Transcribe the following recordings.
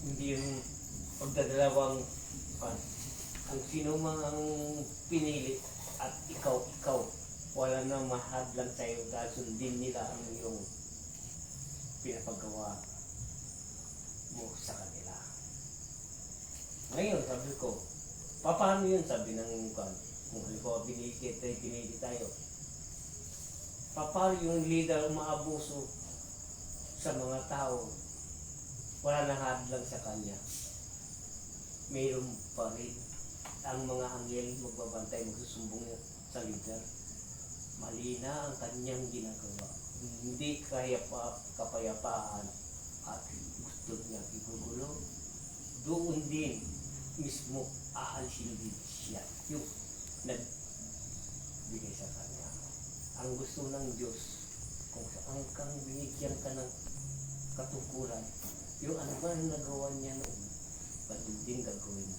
Hindi yung pagdadalawang pan. Kung sino man ang pinili at ikaw, wala nang mahadlang sa'yo dahil sundin nila ang iyong pinapagawa mo sa kanila. Ngayon, sabi ko, paano yun sabi ng kung halimbawa pinili tayo, paano yung leader umaabuso sa mga tao, wala nang hadlang sa kanya, mayroon pa rin ang mga anghel magbabantay, magsusumbong sa leader. Mali na ang kanyang ginagawa. Hindi kaya kapayapaan at gusto niya igugulo. Doon din mismo aalisin din siya yung nagbigay sa kanya. Ang gusto ng Diyos, kung saan kang binigyan ka ng katungkulan, yung ano ba ang nagawa niya noon, ganun din gagawin mo.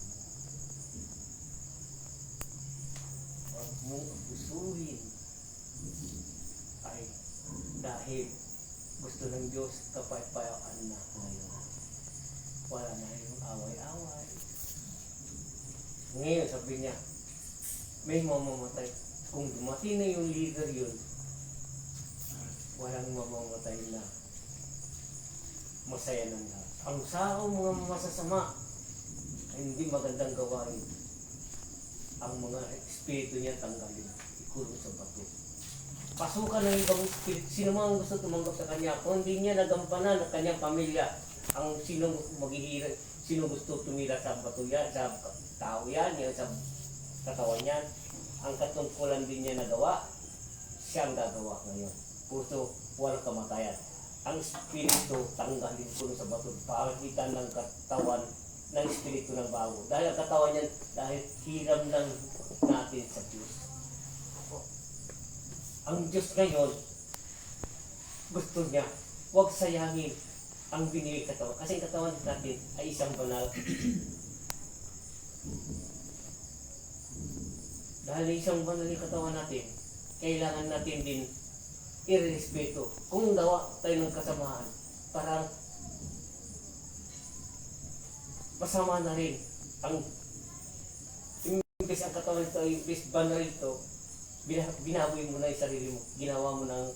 Huwag mong abusuhin ay dahil gusto ng Diyos kapayapaan na ngayon. Wala na yung away-away. Ngayon sabi niya, may mamamatay. Kung dumating na yung leader yun, walang mamamatay na masaya ng lahat. Ang sao mga masasama ay hindi magandang gawain. Ang mga espiritu niya tanggalin, ikulong sa bato. Pasukan ng ibang espiritu. Sino man gusto tumanggap sa kanya, kung hindi niya nagampanan ang kanyang pamilya, ang sino maghihirap, sino gusto tumira sa bato yan, sa tao yan, yan sa katawan yan, ang katungkulan din niya nagawa, siyang gagawa ngayon. Puso, walang kamatayan. Ang espiritu tanggalin ko sa bato, pakitan ng katawan ng espiritu ng bago. Dahil ang katawan niyan, dahil hiram lang natin sa Diyos. Ang Diyos ngayon, gusto niya, huwag sayangin ang binigay katawan. Kasi ang katawan natin ay isang banal. Dahil isang banal yung katawan natin, kailangan natin din irespeto. Kung gawa tayo ng kasamahan, parang masama na rin ang imbes ang katawan nito ay imbes banal ito, binaboy mo na yung sarili mo, ginawa mo ng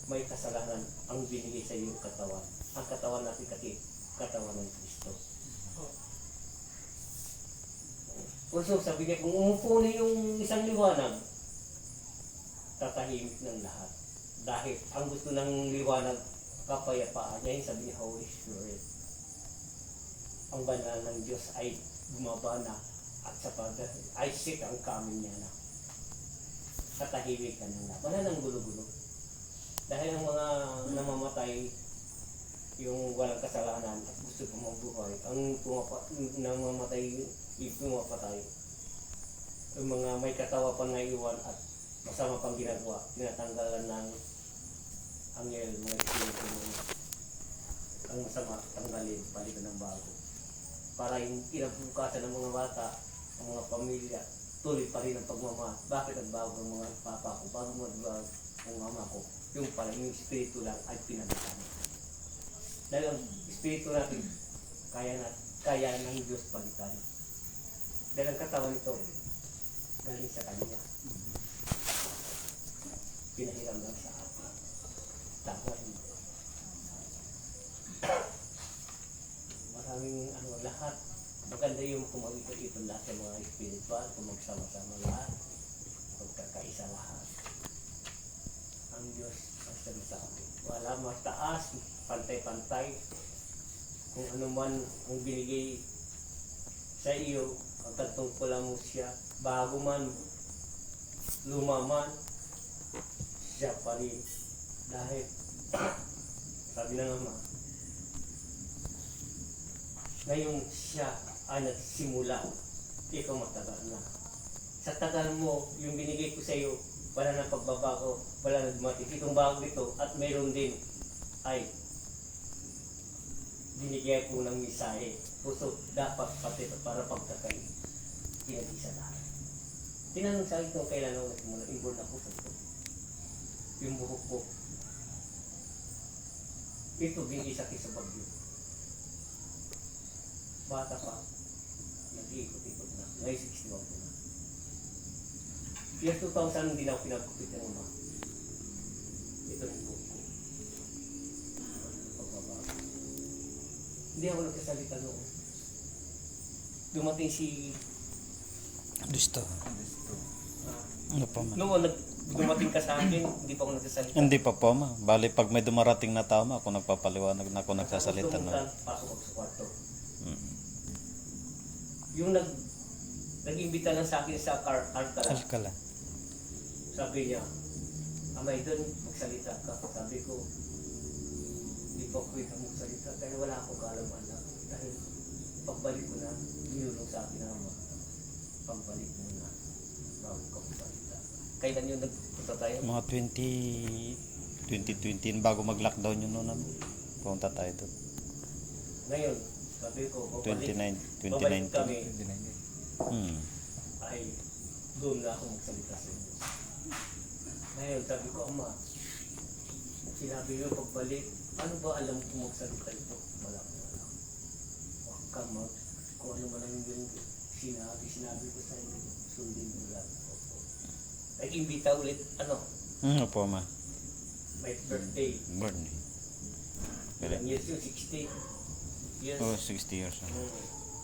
may kasalanan ang binigay sa iyong katawan. Ang katawan natin kasi katawan ng Kristo. So sabi niya, kung umupo na yung isang liwanag, tatahimik ng lahat. Dahil ang gusto ng liwanag, kapayapaan niya, yung sabi niya, Holy Spirit. Ang banal ng Diyos ay bumaba na at sa ay sick ang kamin niya na. Katahimik ka na. Wala nang gulo-gulo. Dahil ang mga namamatay, yung walang kasalanan at gusto pong mabuhay, ang namamatay, yung pumapatay, yung mga may katawa pang naiwan at masama pang ginagawa, tinatanggalan ng anghel, mga espiritu ang masama, tanggalin, palitan ng bago. Para yung kinabukasan ng mga bata, ang mga pamilya, tuloy pa rin ang pagmamahal. Bakit ang bago ng mga papa ko, bago magbago ng mama ko, yung pala yung espiritu lang ay pinalitan. Dahil ang espiritu natin, kaya ng Diyos palitan. Dahil ang katawan nito, galing sa Kanya. Pinahiram lang sa atin. Tapos maraming lahat. Maganda yung kumagito-ito lahat sa mga espiritual, kung magsama-sama lahat, magkakaisa lahat. Ang Diyos ang sabi sa atin. Wala mataas, pantay-pantay. Kung ano man ang binigay sa iyo, ang katungkulan mo siya, bago man, lumaman, siya pa rin. Dahil, sabi ng Ama, ngayong siya ay nagsimula, ikaw matagal na. Sa tagal mo, yung binigay ko sa iyo, wala na pagbabago, wala na dumating. Itong bago ito, at mayroon din, ay binigay ko ng misahe. Puso, dapat pati para pagkakay, pinag-isa lahat. Tinanong sa akin kung kailan ako nagsimula, inborn ako sa ito. Yung buhok ko, ito binisa sa bagyo. bata pa, nag-iikot-ikot na. Ngayon 61 ko na. Year 2000, hindi na ako pinagkupit ng uma. Ito rin po ko. Pagbabago. Hindi ako nagkasalita noon. Dumating si... Gusto. Ano pa man? Noon, dumating ka sa akin, hindi pa ako nagsasalita. Hindi pa po ma. Bali pag may dumarating na tao ma, ako nagpapaliwanag na ako nagsasalita na. Pasok ako sa kwarto. Mm. Yung nag-imbita lang sa akin sa Alcala. Alcala. Sabi niya, Amay doon, magsalita ka. Sabi ko, hindi pa ko ikaw magsalita dahil wala akong kaalam-alam. Dahil pagbalik ko na, nilulong sa akin na Ama, pagbalik mo na, bago ka magsalita. Kailan yun nagpunta tayo? Mga 2020 bago mag-lockdown yun noon. Punta tayo doon. Ngayon, sabi ko, babalik 2019. kami, ay doon na ako magsalita sa inyo. Ngayon, sabi ko, Ama, sinabi mo pagbalik, ano ba alam ko magsalita ito? Wala ko alam. Huwag ka kung ano man ang yung sinabi ko sa inyo, sundin mo lang. Nag-imbita ulit, Opo ma. my birthday. Birthday. Ilang years yun, 60 years. Oh, 60 years.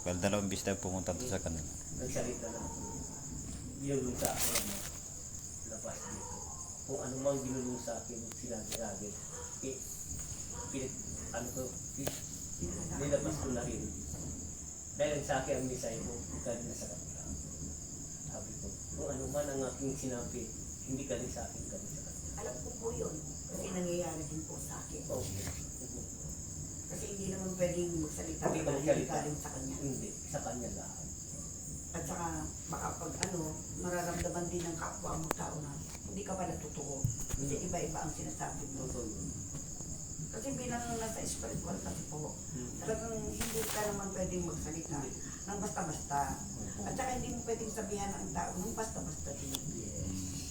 Well, dalawang bis tayo pumunta doon sa kanila. Nagsalita na ako. Ginulong sa akin, labas dito. Kung ano mang ginulong sa akin, sinabi lagi. Nilabas ko na rin. Dahil sa akin ang misay ko, galing na sa kanila. Sabi ko, kung ano man ang aking sinabi, hindi galing sa akin, galing sa kanila. Alam ko po yun, kasi nangyayari din po sa akin. Okay. Kasi hindi naman pwedeng magsalita Hindi na magsalita. hindi galing sa kanya. Hindi, sa kanya lahat. At saka baka pag mararamdaman din ng kapwa mo tao na hindi ka pala totoo. Kasi iba-iba ang sinasabi mo. Totoo yun. Kasi bilang nasa spiritual kasi po, talagang hindi ka naman pwedeng magsalita ng basta-basta. At saka hindi mo pwedeng sabihan ang tao ng basta-basta din.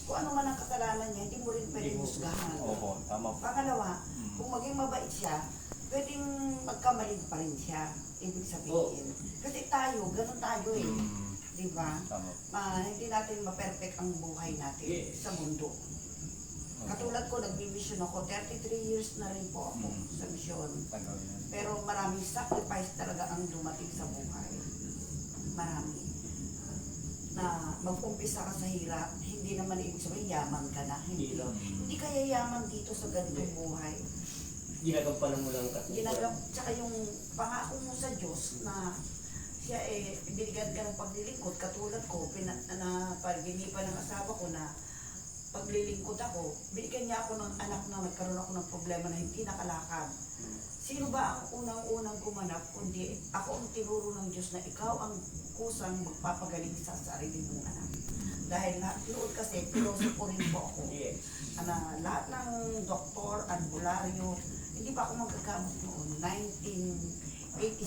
Kung ano man ang kasalanan niya, hindi mo rin pwedeng husgahan. Opo, tama po. Pangalawa, kung maging mabait siya, pwedeng magkamali pa rin siya. Ibig sabihin. Kasi tayo, ganun tayo eh. Di ba? Tama. Hindi natin ma-perfect ang buhay natin sa mundo. Katulad ko, nagbi-mission ako. 33 years na rin po ako sa mission. Tagal yan. Pero maraming sacrifice talaga ang dumating sa buhay. Marami. Na mag-umpisa ka sa hirap, hindi naman ibig sabihin yaman ka na. Hindi. Hindi kaya yaman dito sa ganitong buhay. Ginagampanan mo lang katulad. Tsaka yung pangako mo sa Diyos na siya binigyan ka ng paglilingkod. Katulad ko, paginipan ng asawa ko na paglilingkod ako, binigyan niya ako ng anak na nagkaroon ako ng problema na hindi nakalakad. Sino ba ang unang-unang gumanap kundi ako ang tinuro ng Diyos na ikaw ang kusang magpapagaling sa sarili mong anak. Dahil noon kasi, pilosopo rin po ako. Yes. Lahat ng doktor, albularyo, hindi pa ako magkagamot noon, 1986.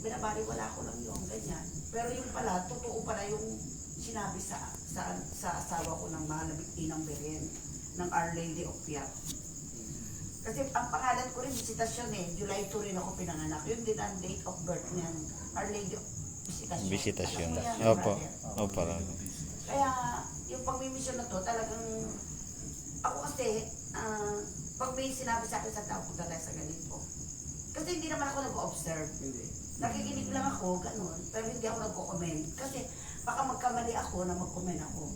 Binabaliwala ko lang yung ganyan. Pero yung pala, totoo pala yung sinabi sa asawa ko ng mahal na biktinang beren ng Our Lady of Piat. Kasi ang pangalan ko rin, Visitasyon July 2 rin ako pinanganak. Yun din ang date of birth niyan. Our Lady of Visitasyon. Visitasyon Alam mo na. yan, Opo. brother? Opo. Kaya yung pagmimisyon na to, talagang ako kasi, pag may sinabi sa akin sa tao, punta tayo sa ganito. Kasi hindi naman ako nag-observe. Hindi. Nakikinig lang ako, ganun. Pero hindi ako nagko-comment. Kasi baka magkamali ako na mag-comment ako.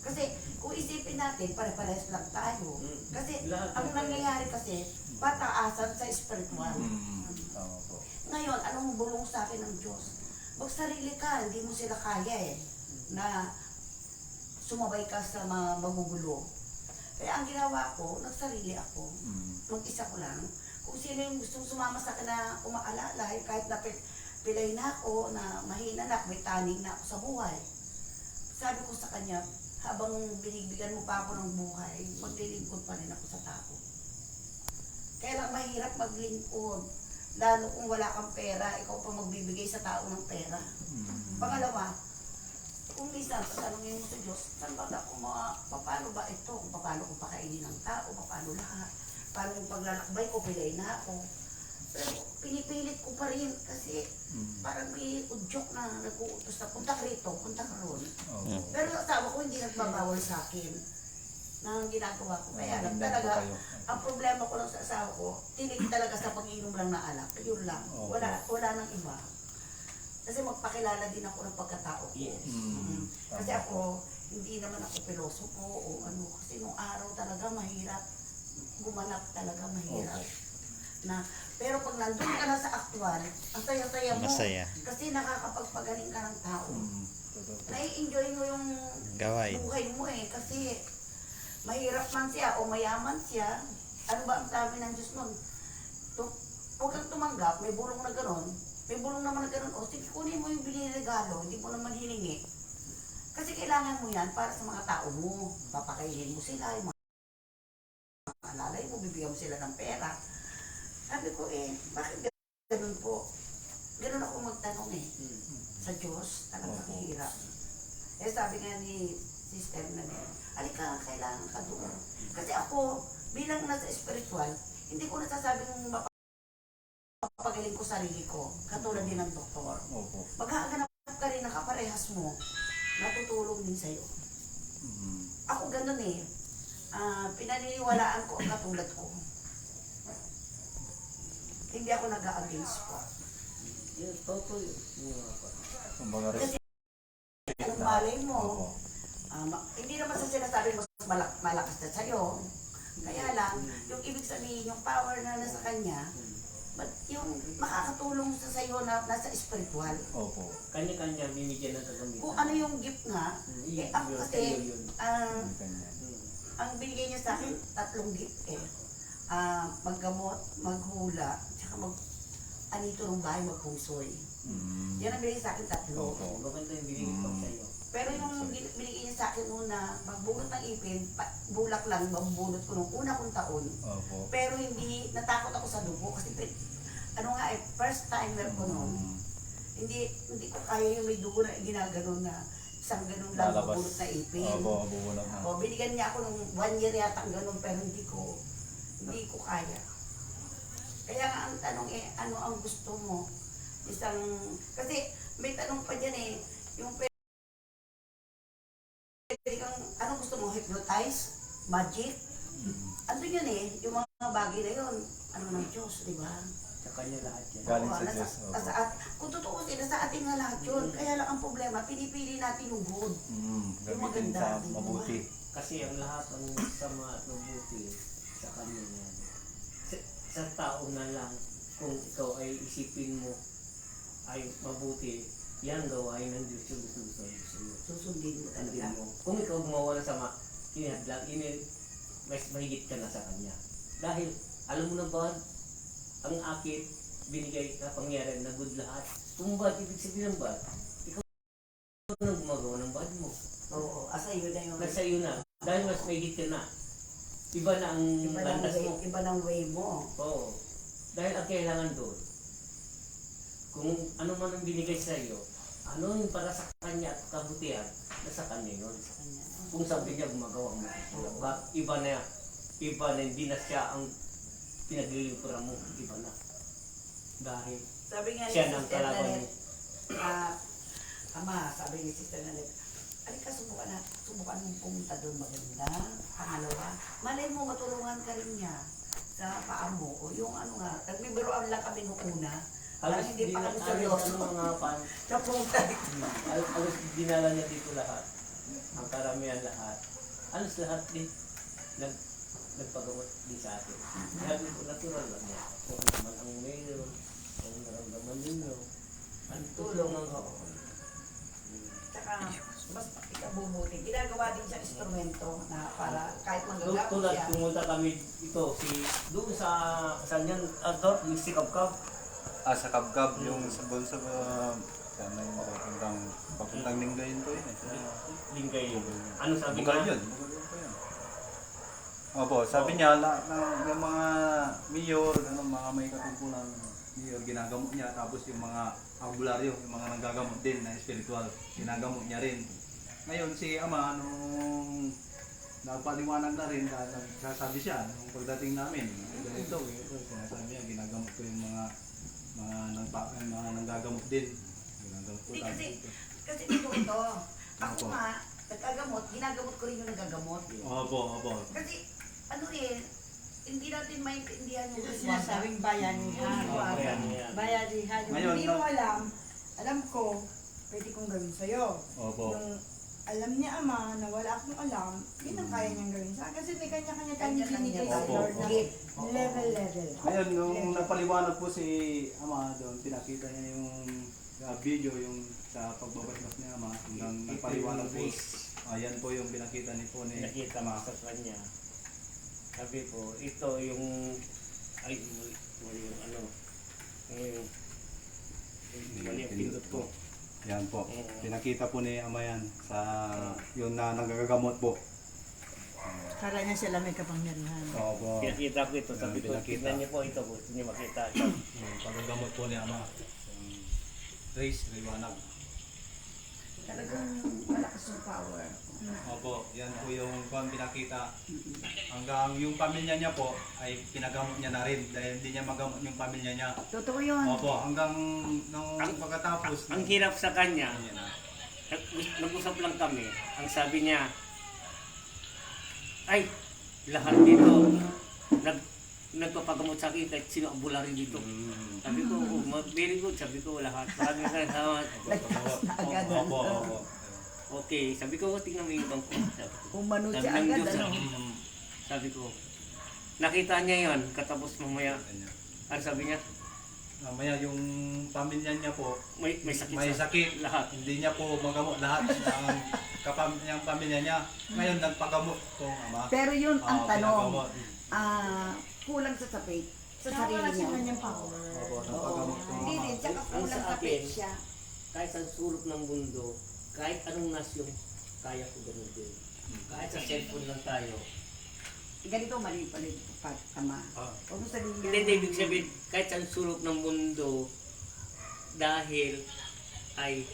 Kasi kung isipin natin, pare-parehas lang tayo. Kasi ang nangyayari kasi, pataasan sa spiritual. Tama po. Ngayon, anong bulong sa akin ng Diyos? Magsarili ka, hindi mo sila kaya na sumabay ka sa mga magugulo. Kaya ang ginawa ko, nagsarili ako. Mag-isa ko lang. Kung sino yung gustong sumama sa akin na umaalala, kahit na pilay na ako, na mahina na ako, may taning na ako sa buhay. Sabi ko sa kanya, habang binibigyan mo pa ako ng buhay, maglilingkod pa rin ako sa tao. Kaya lang mahirap maglingkod. Lalo kung wala kang pera, ikaw pa magbibigay sa tao ng pera. Pangalawa, kung minsan, tatanungin mo sa Diyos, saan ba ako paano ba ito? Kung paano ko pakainin ng tao, paano lahat? Paano yung paglalakbay ko, pilay na ako. Pero pinipilit ko pa rin kasi parang may udyok na nag-uutos na punta ka rito, punta ka roon. Opo. Pero yung asawa ko hindi nagbabawal sa akin ng ginagawa ko. Kaya lang Hindi po talaga, kayo. ang problema ko lang sa asawa ko, tinig talaga sa pag-inom lang ng alak. Yun lang. Opo. Wala nang iba. Kasi magpakilala din ako ng pagkatao ko. Yes. Kasi ako, hindi naman ako pilosopo o ano. Kasi nung araw talaga mahirap. Gumanap talaga mahirap. Pero pag nandun ka na sa aktual, ang saya-saya mo. Masaya. Kasi nakakapagpagaling ka ng tao. Totoo po. Nai-enjoy mo yung Gawain. buhay mo eh. Kasi mahirap man siya o mayaman siya. Ano ba ang sabi ng Diyos nun? Huwag kang tumanggap, may bulong na gano'n. May bulong naman na gano'n. O sige, kunin mo yung biniregalo, hindi mo naman hiningi. Kasi kailangan mo yan para sa mga tao mo. Papakainin mo sila, yung mga alalay mo, bibigyan mo sila ng pera. Sabi ko bakit gano'n po? Gano'n ako magtanong sa Diyos, talagang hirap. Sabi nga ni Sister na alika, kailangan ka doon. Kasi ako, bilang nasa spiritual, hindi ko nasasabing mapapagaling ko sarili ko, katulad din ng doktor. Opo. Maghahanap ka rin ng kaparehas mo, natutulong din sa'yo. Ako ganun pinaniniwalaan ko ang katulad ko. Hindi ako nag-a-against po. Yun, totoo yun. Kumbaga rin. Kasi anong malay mo, Opo. hindi naman sa sinasabing mas malakas na sa'yo. Kaya lang, yung ibig sabihin, yung power na nasa kanya, yung makakatulong sa sa'yo na nasa spiritual. Opo. Kanya-kanya binigyan ng kagamitan. Kung ano yung gift nga, ako Yun, kasi, sa'yo yun. Ganyan. ang binigay niya sa akin, 3 gift maggamot, maghula, tsaka anito ng bahay, magpusoy. Yan ang binigay sa akin 3. Opo. Maganda yung binigay ko sa'yo. Pero yung binigay niya sa akin una, magbunot ng ipin, bulak lang, mabunot ko nung una kong taon. Opo. Pero hindi, natakot ako sa dugo kasi first timer ko noon. Hindi ko kaya yung may dugo na ginaganon na isang ganun lang Lalabas. mabunot na ipin. Opo, bubunot na. O, binigyan niya ako nung 1 year yata ang ganun pero hindi ko kaya. Kaya nga ang tanong ano ang gusto mo? Kasi may tanong pa dyan yung pwede kang, anong gusto mo? Hypnotize? Magic? Andun yun yung mga bagay na yun. Ano ng Diyos, di ba? Sa kanya lahat yan. Galing Oo, sa Diyos. kung totoo sila sa ating nga lahat yun. Kaya lang ang problema, pinipili natin yung good. Gamitin sa mabuti. Kasi ang lahat ng sama at mabuti sa kanya yan. Sa tao na lang, kung ikaw ay isipin mo ay mabuti, yan gawain ng Diyos yung gusto sa'yo. Susundin mo Tandin talaga. mo. Kung ikaw gumawa ng sama, inihadlang, mas mahigit ka na sa kanya. Dahil, alam mo na ba, ang akin, binigay na pangyarihan na good lahat. Kung bad, ibig sabihin ng bad, ikaw na gumagawa ng bad mo. Oo, asa yun na yun. Nasa iyo na. Dahil mas mahigit ka na. Iba na ang landas mo. Iba ng way mo. Oo. Dahil ang kailangan doon, kung ano man ang binigay sa iyo, ano yung para sa kanya at kabutihan, nasa kanya yun. Kung sabi niya gumagawa mo, iba na hindi na siya ang pinaglilingkuran mo, iba na. Dahil Sabi nga ni siya nang Sister kalaban Nanet, mo. sabi ni Sister Nanet, alika subukan mong pumunta doon maganda. Pangalawa, malay mo matulungan ka rin niya sa paa mo. O yung nagbibiroan lang kami nung una. Parang hindi pa kami seryoso. Mga pan, Napunta. alos dinala niya dito lahat. Ang karamihan lahat. Alos lahat din. Nagpagamot din sa atin. Sabi ko, natural lang yan. Kung naman ang mayroon, kung naramdaman ninyo, ang tulong ng kaon. Tsaka, mas ikabubuti. Ginagawa din siya instrumento na para kahit manggagapos Tulad siya. pumunta kami doon sa saan yan, Ador, yung si Kabkab. Sa Kabkab, yung sa bulsa sana yung papuntang Linggayin ko yun Lingkay yun. Ano sabi Bugal niya? yun. Opo, sabi niya, yung mga mayor, mga may katungkulan, mayor, ginagamot niya. Tapos yung mga albularyo, yung mga nagagamot din na spiritual, ginagamot niya rin. Ngayon, si Ama, nung napaliwanag na rin, sasabi siya, nung pagdating namin, ganito, sinasabi niya, ginagamot ko yung mga mga nanggagamot din. Ginagamot po Hindi tayo. kasi dito ito. Ako Opo. nga, nagkagamot, ginagamot ko rin yung nagagamot. Opo, opo. Kasi, ano eh, hindi natin maintindihan yung Kasi sinasabing bayanihan. Oo, Ayan, ayan. Bayanihan. Yung Ngayon, hindi mo alam ko, pwede kong gawin sa'yo. Opo. Yung alam ni Ama na wala akong alam, yun ang kaya niyang gawin sa akin. Kasi may kanya-kanya tayong Kanya-kanya binigay sa tayo. Lord na Gift. level. Ngayon, nung napaliwanag po si Ama doon, pinakita niya yung video, yung sa pagbabasbas ni Ama, hanggang napaliwanag po. Ayan po yung pinakita ni po ni Nakita mo Ama. sa kanya. Sabi ko, ito yung, ay, mali yung ano, yung, mali yung pindot ko. Yan po. Pinakita po ni Ama yan sa yun na nagagamot po. Kala niya sila may kapangyarihan. Opo. Pinakita ko ito, sabi ko, Pinakita. tignan niyo po ito, gusto niyo makita ito. Yung pagagamot po ni Ama. Yung race, liwanag. Talagang malakas yung power. Opo, yan po yung pinakita. Hanggang yung pamilya niya po ay pinagamot niya na rin dahil hindi niya magamot yung pamilya niya. Totoo yun. Opo, hanggang nung pagkatapos. Ang hirap sa kanya, Yan na. nag-usap lang kami, ang sabi niya, ay, lahat dito, nagpapagamot sa akin kahit sino ang bulari dito. Sabi ko, oh, very good, sabi ko lahat. Maraming salamat. Nagtaas na agad. Opo, opo. Okay, sabi ko, tingnan mo yung ibang ko. Sabi ko, Umano sabi siya ng agad, Diyos, ano. sabi ko, nakita niya yon katapos mamaya, ano sabi niya, Mamaya yung pamilya niya po may sakit may sa sakit. lahat. Hindi niya po magamot lahat ng yung pamilya niya. Ngayon nagpagamot tong Ama. Pero yun ang tanong, Pinagamot. kulang sa sapit, sa Saka sarili wala niya. sa kanyang power. Opo, nagpagamot tong Hindi Ama. rin, tsaka Ang kulang sa sa akin, sapit siya. Kahit sa sulok ng mundo, kahit anong nasyon, kaya ko ganun din. Kahit sa cellphone lang tayo. Ganito mali pala yung Ama. Huwag mo sabihin Hindi, hindi, ibig sabihin, kahit sa sulok ng mundo, dahil ay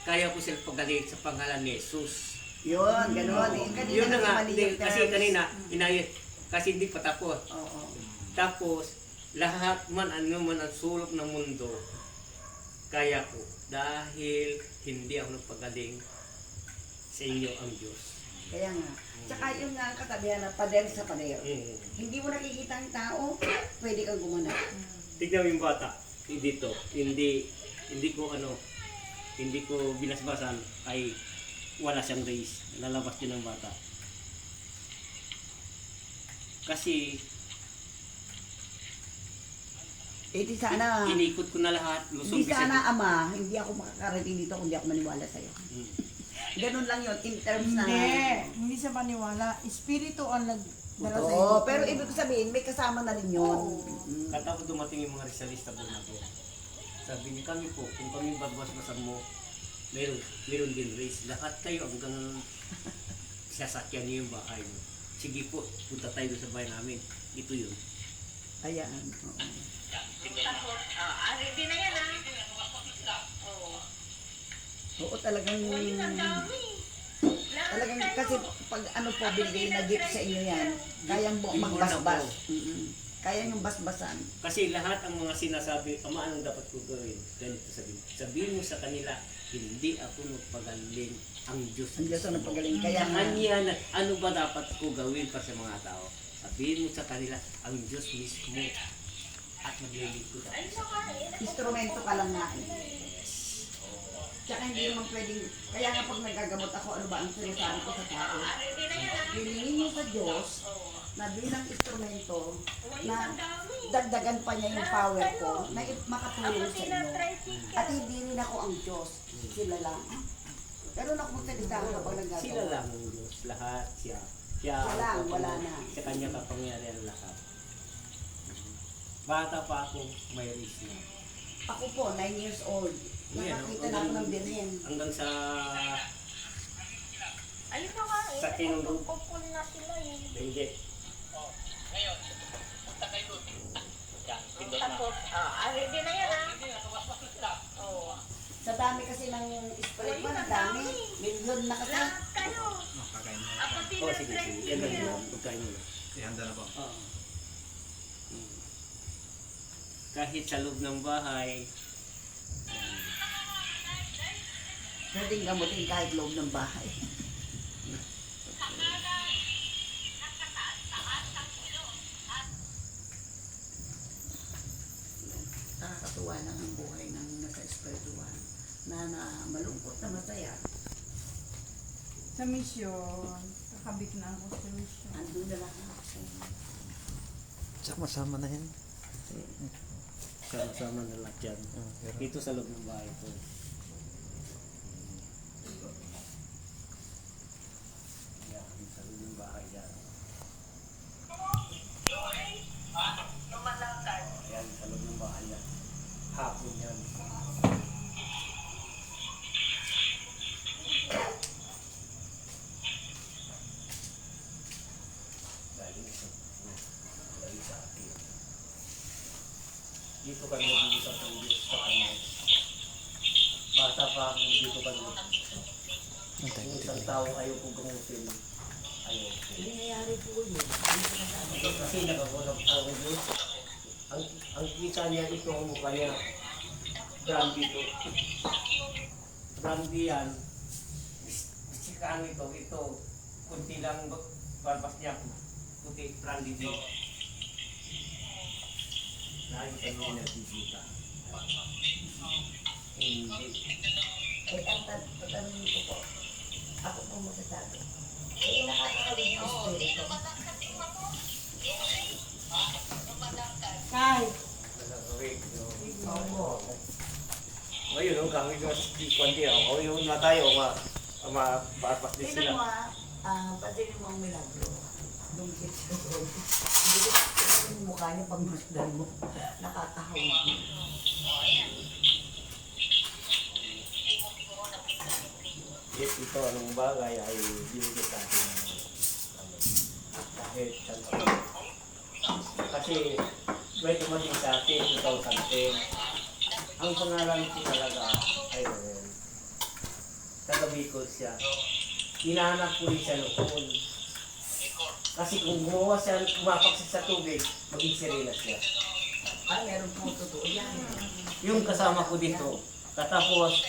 kaya ko sila pagaling sa pangalan ni Jesus. Yun, gano'n. Kanina Yun na nga, mali hindi, yung kasi terms. kanina, inayos, kasi hindi pa tapos. Oo. Tapos, lahat man, ano man ang sulok ng mundo, kaya ko. Dahil hindi ako nagpagaling sa inyo ang Diyos. Kaya nga. Tsaka yung nga ang katabihan na pader sa pader. Mm. Hindi mo nakikita ang tao, pwede kang gumanap. Tignan mo yung bata, dito, hindi ko binasbasan, ay wala siyang race, lalabas din ang bata. Kasi, Di sana, inikot ko na lahat, Luzon, di sana Visayas. Ama, hindi ako makakarating dito kung di ako maniwala sa'yo. Mm. Ganun lang yun, in terms na... Hindi sa paniwala. Espiritu ang nagdala sa iyo. Oo, pero ibig ko sabihin, may kasama na rin yun. Mm. Katapos dumating yung mga Rizalista po na po. Sabi niya, kami po, kung kami bagbasbasan mo, meron din race. Lahat kayo hanggang sasakyan niyo yung bahay mo. Sige po, punta tayo doon sa bahay namin. Ito yun. Ayan. Oo. Ready na yan Oo, talagang... Talagang kasi pag ano po binigay na gift sa inyo yan, kayang magbasbas. Kaya yung basbasan. Kasi lahat ang mga sinasabi, Ama, anong dapat ko gawin? Ganito sabihin mo sa kanila, hindi ako nagpagaling ang Diyos. Ang Diyos ang napagaling. Kaya nga, Kanya, ano ba dapat ko gawin para sa mga tao? Sabihin mo sa kanila, ang Diyos mismo at maglilingkod ako sa kanila. instrumento ka lang nga eh. Tsaka hindi naman pwedeng, kaya nga pag nagagamot ako, ano ba ang sinasabi ko sa tao? Hilingin niyo sa Diyos na bilang instrumento na dagdagan pa niya yung power ko na makatulong sa inyo. At hindi rin ako ang Diyos, sila lang. Pero na kung magsalita ako kapag nagagawa. Sila lang ang Diyos, lahat siya. Siya Wala, ang wala na. Sa kanya kapangyarihan lahat. Bata pa ako, may risk na. Ako po, 9 years old. Nakakita na ako ng birhen. Hanggang sa Ayun na nga Sa tinulog. Pupul na sila eh. hindi. Tapos, ready na yan Sa dami kasi ng spray ko, ang dami. Milyon na kasi. Lahat kayo. Kakain mo. Pati Oh, na sige, try sige. Yan lang yun. Pagkain mo na. Ihanda na po. Oo. kahit sa loob ng bahay. Pwedeng gamutin kahit loob ng bahay. Nakakatuwa lang ang buhay ng naka-espiritual na malungkot na masaya. Sa misyon, kakabit na ako sa misyon. Andun na lang ako. Sama-sama na yan. Sama-sama na lahat yan. Dito sa loob ng bahay ko. Yan, sa loob ng bahay yan. Yan, sa loob ng bahay yan. Hapon yan. Galing sa atin. Dito kami nag-uusap ng Diyos sa kamay. Bata pa ako dito kami. Yung isang tao ayaw kong gamutin. Ayaw ko. Hindi nangyari po yun. Hindi ko nasabi. Kasi nakakulap ako ng Diyos. Ang kita niya ito ang mukha niya. Brandy ito. Brandy yan. Sikaan ito. Kunti lang barbas niya. Puti brandy din. Lagi kami nagbibita. Hindi. Eh, ang tatanungin ko po, ako po masasabi. Eh, nakakawin yung spirito. Kay, Nagkakawin. Oo. Ngayon, ang gamit yung kuwanti ako. Yung na tayo, mapapas din Tingnan mo sila. pansinin mo ang milagro. Lumikit siya doon. Hindi ko yung mukha niya pag masdan mo. Nakakahawin. Yes, ito, anong bagay ay binigay sa atin ng kahit sa kasi may tumating sa atin 2010. Ang pangalan ko talaga ay Roel. Taga Bicol siya. Hinahanap ko rin siya noon. Kasi kung gumawa siya, umapak siya sa tubig, maging sirena siya. Ay, meron po totoo yan. Yung kasama ko dito, katapos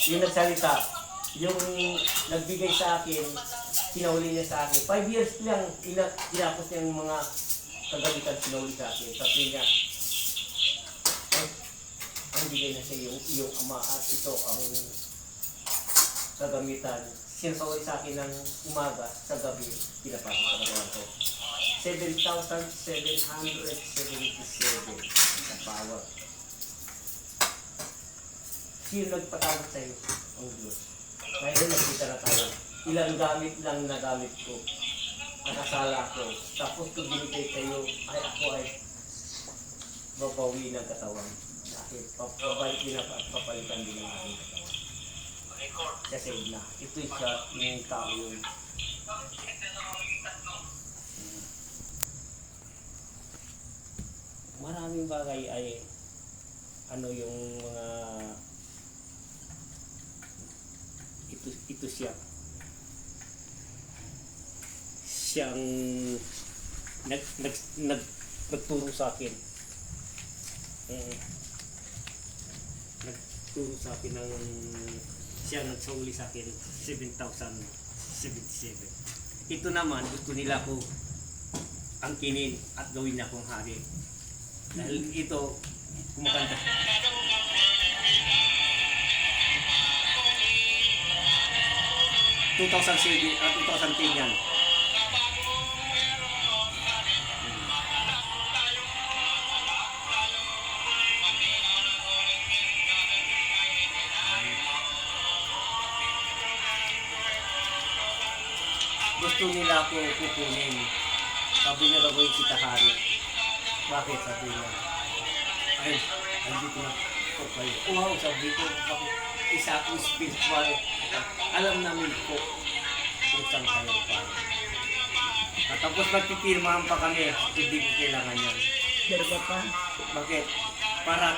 yung nagsalita, yung nagbigay sa akin, sinahuli niya sa akin. 5 years lang, tinapos niya yung mga kagamitan sinahuli sa akin. Sabi niya, ang bigay na siya yung ama at ito ang kagamitan. Sinasaway sa akin ng umaga, sa gabi, pinapasok sa katawan ko. 7,777 na power. Sino nagpatawag sa'yo? Ang Diyos. Ngayon nakita na tayo. Ilang gamit lang na gamit ko. Nakasala ko. Tapos kung binigay sa'yo, ay ako ay babawi ng katawan. Dahil papabalik din at papalitan din ng aking katawan. Kasi na, ito siya yung tao yun. Maraming bagay ay ano yung mga ito siya. Siyang nagturo sa akin. Nagturo sa akin ng siya nagsauli sa akin 7,077. Ito naman gusto nila ko angkinin at gawin niya akong hari. Dahil ito kumakanta. 2007 at 2010 yan. Gusto nila ako kukunin. Sabi niya gagawin kita hari. Bakit? Sabi niya. Ay, andito na po kayo. Wow, sabi ko, bakit isa akong spiritual. Alam namin po kung saan kayo pa. At tapos magpipirmahan pa kami, hindi ko kailangan yan. Pero ba pa? Bakit? Para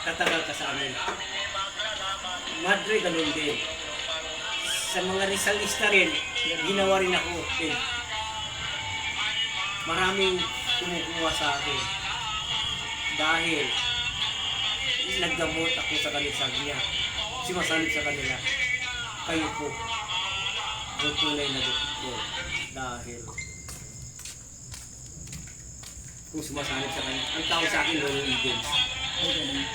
tatagal ka sa amin. Madre, ganun din. Sa mga Rizalista rin, ginawa rin ako. Maraming kumukuha sa akin. Dahil naggamot ako sa kanila, sabi niya, sumasalit sa kanila, kayo po ang tunay na doktor. Dahil kung sumasalit sa kanila, ang tawag sa akin, Lolo Eden. Ay, ganun.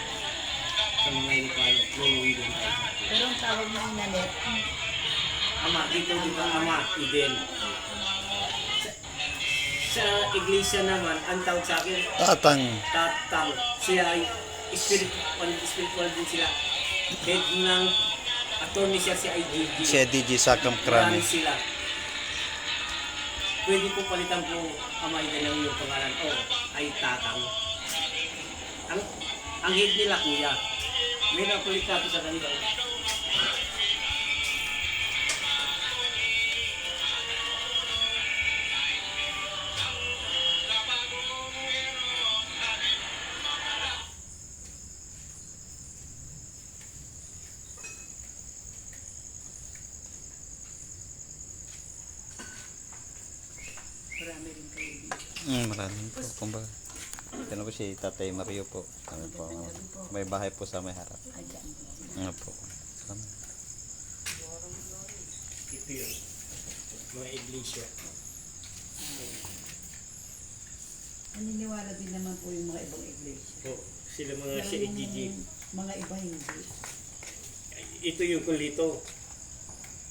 Sa mga Ilocano, Lolo Eden tayo sa akin. Pero ang tawag mo yung nanet, Ama, dito Ama, Eden. Sa iglesia naman, ang tawag sa akin, Tatang. Tatang. Siya ay spiritual din sila. Head ng attorney siya si IGG. Si DG Sakam Marami Krami. sila. Pwede po palitan po Ama Eden ng iyong pangalan. O, ay Tatang. Ang head nila, kuya. May nakulit ako sa kanila. marami rin kayo dito. Maraming po. Kumbaga. Yan po si Tatay Mario po. Kami po. May bahay po sa may harap. Ayan. Ano po. Salamat. Ito yun. Mga iglesia. Naniniwala din naman po yung mga ibang iglesia. So, sila mga si Pero yung IGG. mga iba hindi. Ito yung kulito.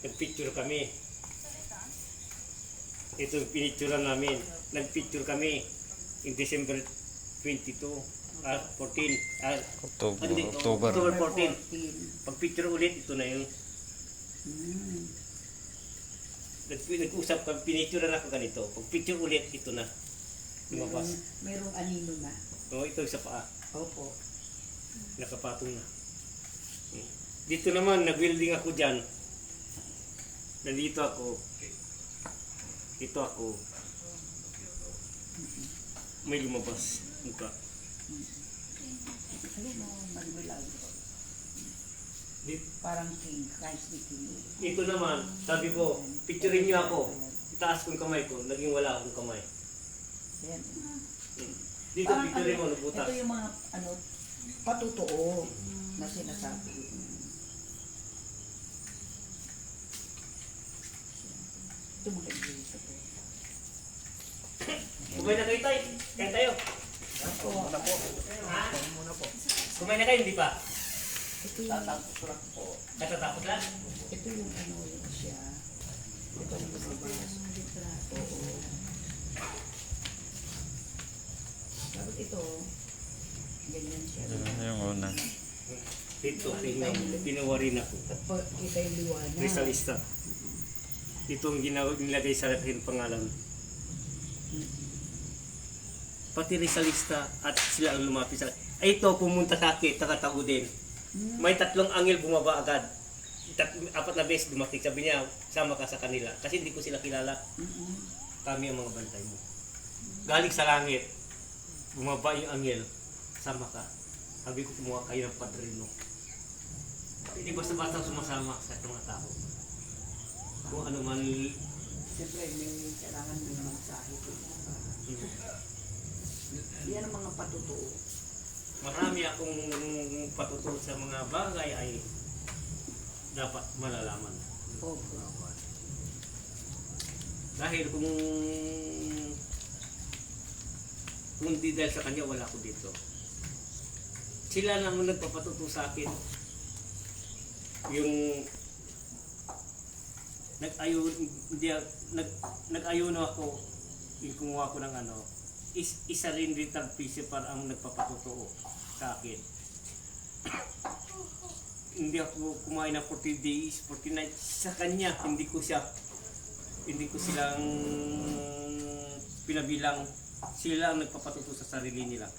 Nagpicture kami. Ito yung pinicture namin. Nagpicture kami in December 22, 14. October. October 14. Pag-picture ulit, ito na yung Hmm. nag-usap kami, pinicture na ako ganito. Pag-picture ulit, ito na. Lumabas. Merong anino na. So, ito sa paa. Opo. Nakapatong na. Dito naman, nag-welding ako dyan. Nandito ako. Ito ako. May lumabas. Mukha. Ano mo, Manmilagro. Dito. Parang king, Christ the King. Ito naman, sabi ko, picturein niyo ako. Itaas ko yung kamay ko, naging wala akong kamay. Yan. Dito, Parang picturein mo, ano, nabutas. ito yung mga patutoo na sinasabi. Ito mga iglesia po. Kumain na kayo tayo. Kain tayo. Ako, Ha? Kumain na kayo, hindi pa? ito yung tatapos po. Katatapos lang? Ito yung ano yung siya. Ito yung lumabas. Oo. Tapos ito, ganyan siya. Yung una. Dito, pinawarin ako. Kita yung liwanag. Kristalista. Ito ang nilagay sa akin pangalan. Pati Rizalista at sila ang lumapit sa ay ito pumunta sa akin, takatago din. May 3 angel bumaba agad. 4 na beses dumating, sabi niya, sama ka sa kanila. Kasi hindi ko sila kilala. Kami ang mga bantay mo. Galing sa langit, bumaba yung angel, sama ka. Sabi ko, kumuha kayo ng padrino. Hindi basta-basta sumasama sa mga tao. Kung ano man, Siyempre, may kailangan may mensahe po. Yan ang mga patutuo. marami akong patutulog sa mga bagay ay dapat malalaman. Opo. Dahil kung hindi dahil sa kanya, wala ko dito. Sila naman nagpapatuto sa akin. Yung nag-ayuno ako, yung kumuha ko ng ano, isa rin din tagpisi para ang nagpapatuto sa akin. Hindi ako kumain ng 40 days, 40 nights sa kanya. Hindi ko silang pinabilang. Sila ang nagpapatuto sa sarili nila.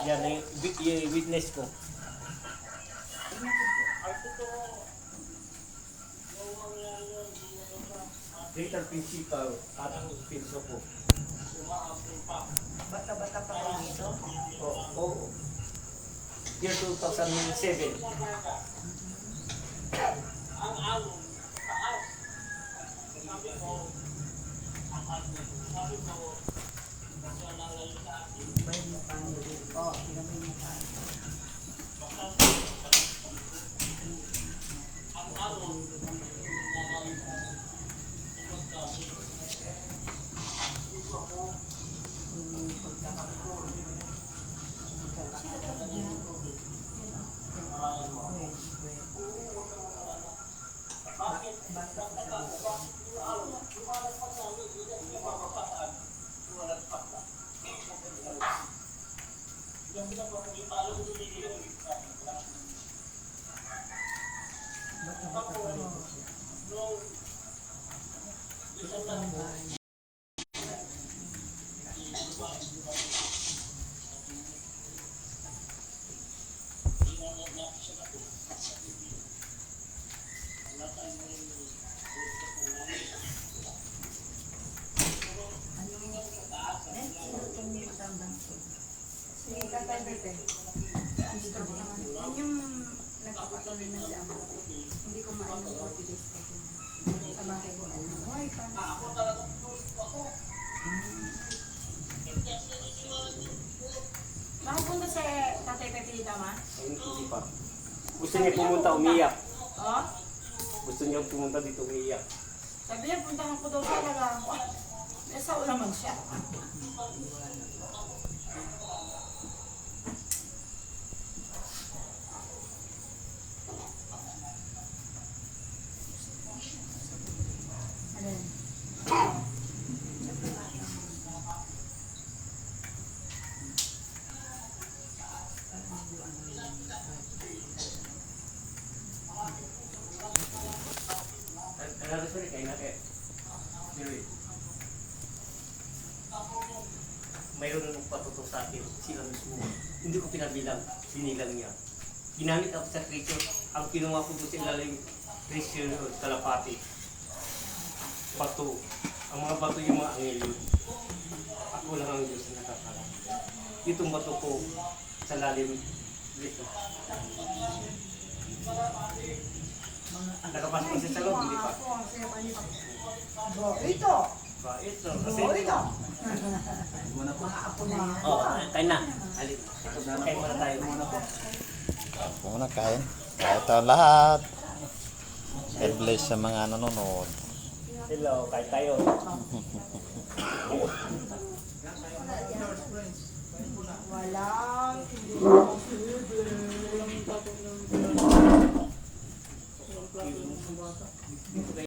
Yan yung witness ko. Later principal at filosofo. Bata-bata pa kayo dito. Oo. year 2007. Oh, tinabay mo pa. Si Tatay Bete. Yan yung nagpapatuloy na siya. Hindi ko maalam 40 days pa din. Sa bahay ko. Hoy, paano? Nakapunta si Tatay Bete dito, ma? Ay, hindi pa. Gusto niya pumunta, umiyak. Oh? Gusto niya pumunta dito, umiyak. Sabi niya, puntahan ko daw siya lang. Nasa naman siya. Alin? Ano sorry kayo na kaya? Mayroon nang patuto sa akin, sila mismo. Hindi ko pinabilang, sinilang niya. Ginamit ako sa Christian, ang kinuha ko doon sa ilalim Christian o kalapati. Bato. Ang mga bato yung mga angel yun. Ako lang ang Diyos na nakakala. Itong bato ko sa lalim dito. Nakapasok ko sa loob, hindi pa. Ito! Ba, ito. Kasi, Ito! Mga apo na yan. oh, kain na. Halip. Kain muna tayo. Muna kain. Kain tayo lahat. God bless sa mga nanonood. Hello, kain tayo. Walang imposible. Walang tatong ng